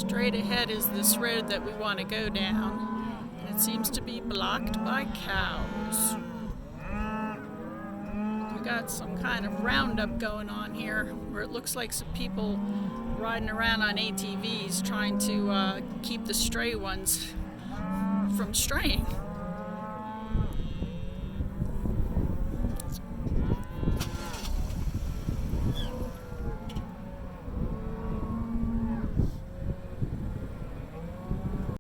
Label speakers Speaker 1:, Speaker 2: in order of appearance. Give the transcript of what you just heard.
Speaker 1: Straight ahead is this road that we want to go down. It seems to be blocked by cows. We got some kind of roundup going on here where it looks like some people riding around on ATVs trying to keep the stray ones from straying.